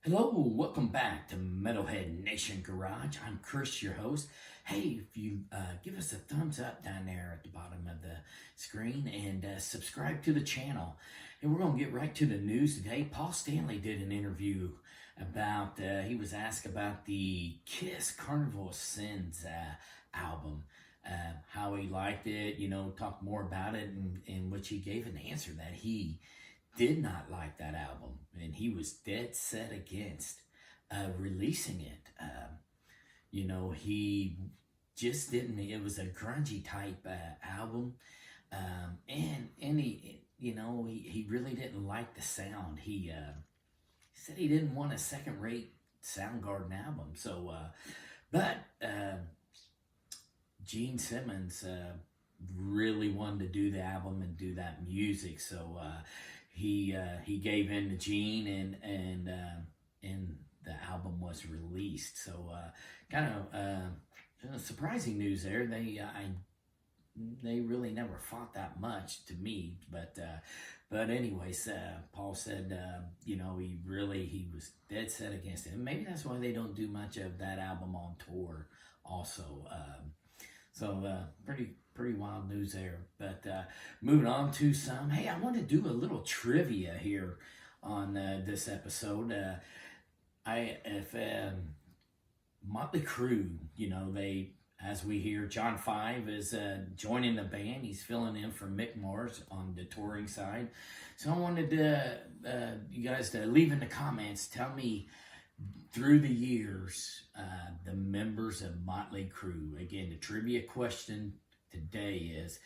Hello, welcome back to Metalhead Nation Garage. I'm Chris, your host. Hey, if you give us a thumbs up down there at the bottom of the screen and subscribe to the channel. And we're going to get right to the news today. Paul Stanley did an interview about, he was asked about the Kiss Carnival of Sins album. How he liked it, talk more about it, in which he gave an answer that he did not like that album, and he was dead set against releasing it. He just didn't. It was a grungy type album, and he really didn't like the sound. He said he didn't want a second-rate Soundgarden album. So, but Gene Simmons really wanted to do the album and do that music, so. He gave in to Gene and the album was released. So kind of surprising news there. They really never fought that much to me, but anyways, Paul said he was dead set against it. And maybe that's why they don't do much of that album on tour also. Pretty wild news there. But moving on to some, hey, I want to do a little trivia here on this episode. Motley Crue, they, as we hear, John 5 is joining the band. He's filling in for Mick Mars on the touring side. So I wanted you guys to leave in the comments, tell me through the years, the members of Motley Crue. Again, the trivia question today is,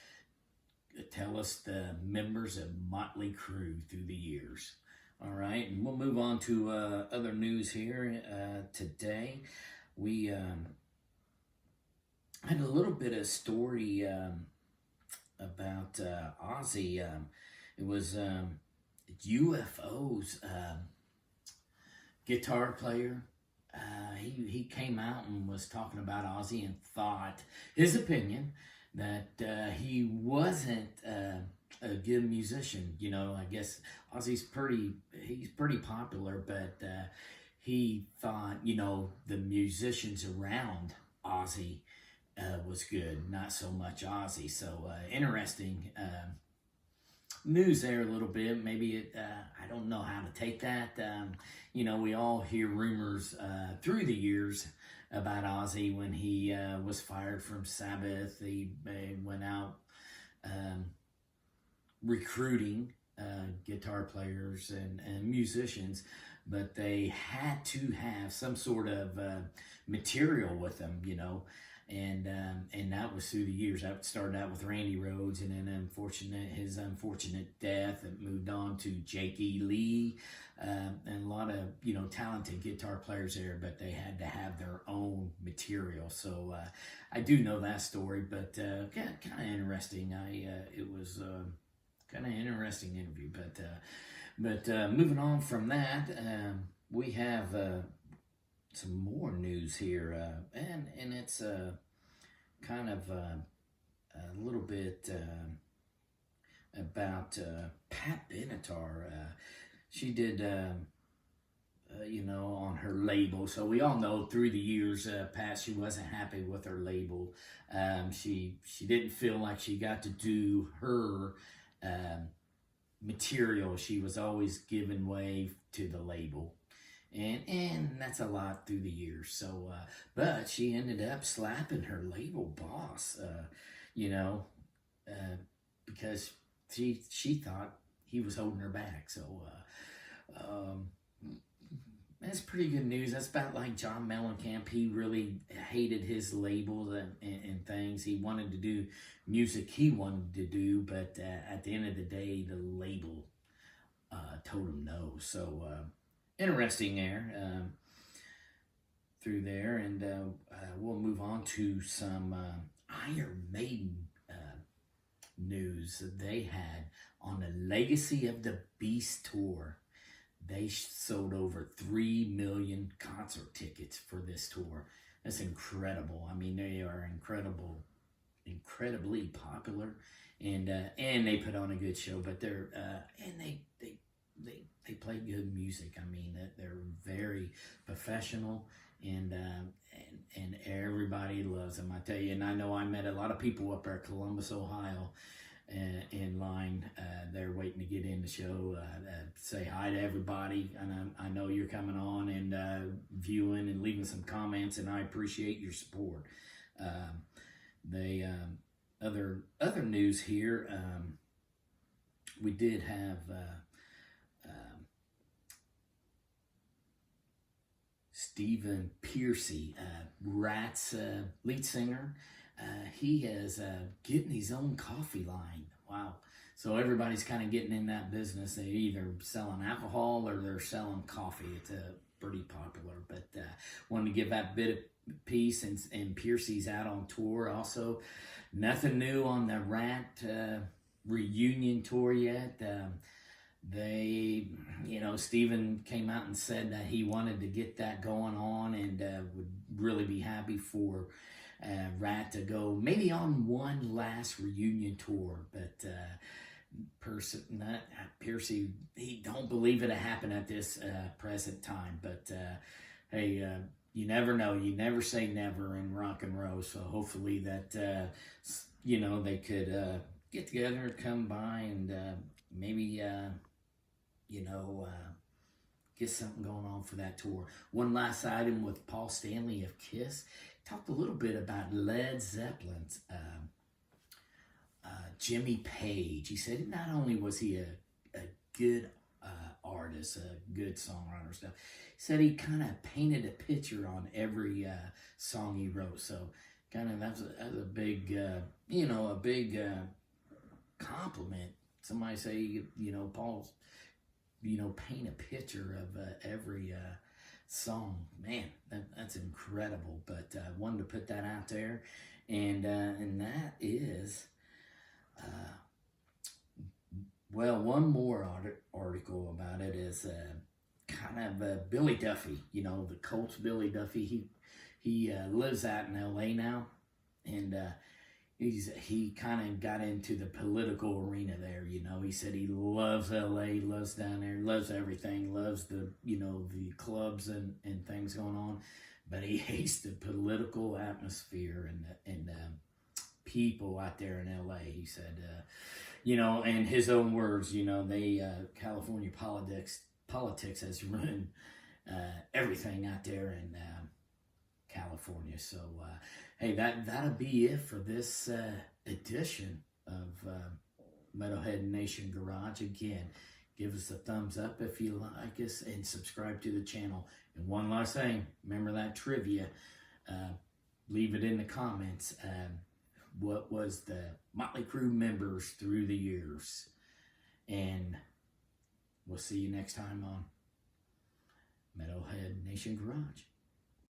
tell us the members of Motley Crue through the years. All right, and we'll move on to other news here today. We had a little bit of story about Ozzy. It was UFO's guitar player. He came out and was talking about Ozzy and thought his opinion that he wasn't a good musician. I guess Ozzy's pretty popular, but he thought the musicians around Ozzy was good, not so much Ozzy. So interesting news there a little bit. Maybe I don't know how to take that. We all hear rumors through the years about Ozzy. When he was fired from Sabbath, he went out recruiting guitar players and musicians, but they had to have some sort of material with them, and that was through the years. That started out with Randy Rhoads, and then his unfortunate death. It moved on to Jake E. Lee, and a lot of talented guitar players there, but they had to have their own material. So I do know that story, but kind of interesting. It was kind of interesting interview, but moving on from that, we have some more news here, and it's kind of a little bit about Pat Benatar. She did, on her label. So we all know through the years, Pat, she wasn't happy with her label. She didn't feel like she got to do her material. She was always giving way to the label. And that's a lot through the years. So, but she ended up slapping her label boss, because she thought he was holding her back. So, that's pretty good news. That's about like John Mellencamp. He really hated his labels and things. He wanted to do music he wanted to do, but at the end of the day, the label told him no. So, interesting there through there, and we'll move on to some Iron Maiden news that they had on the Legacy of the Beast tour. They sold over 3 million concert tickets for this tour. That's incredible. I mean, they are incredibly popular, and they put on a good show. But they're and they play good music. I mean, they're very professional, and everybody loves them. I tell you, and I know I met a lot of people up there at Columbus, Ohio, in line. They're waiting to get in the show. Say hi to everybody, and I know you're coming on and viewing and leaving some comments, and I appreciate your support. Other news here. We did have Stephen Pearcy, Ratt's lead singer. He is getting his own coffee line. Wow. So everybody's kind of getting in that business. They're either selling alcohol or they're selling coffee. It's pretty popular. But wanted to give that bit of peace. And Pearcy's out on tour also. Nothing new on the Ratt reunion tour yet. Stephen came out and said that he wanted to get that going on and would really be happy for Ratt to go maybe on one last reunion tour, but Pearcy, he don't believe it'll happen at this present time. But hey, you never know. You never say never in rock and roll. So hopefully that they could get together, come by, and maybe get something going on for that tour. One last item with Paul Stanley of Kiss. Talked a little bit about Led Zeppelin's Jimmy Page. He said not only was he a good artist, a good songwriter stuff, he said he kind of painted a picture on every song he wrote. So kind of that's a big, a big compliment. Somebody say, Paul's, paint a picture of every song. Man, that's incredible. But I wanted to put that out there, and that is, one more article about it is kind of Billy Duffy. The Colts Billy Duffy. He lives out in L.A. now, and he kind of got into the political arena there. He said he loves L.A., loves down there, loves everything, loves the the clubs and things going on, but he hates the political atmosphere and people out there in L.A. He said, in his own words, they California politics has ruined everything out there in California. So hey, that'll be it for this edition of Metalhead Nation Garage. Again, give us a thumbs up if you like us and subscribe to the channel. And one last thing, remember that trivia. Leave it in the comments. What was the Motley Crue members through the years? And we'll see you next time on Metalhead Nation Garage.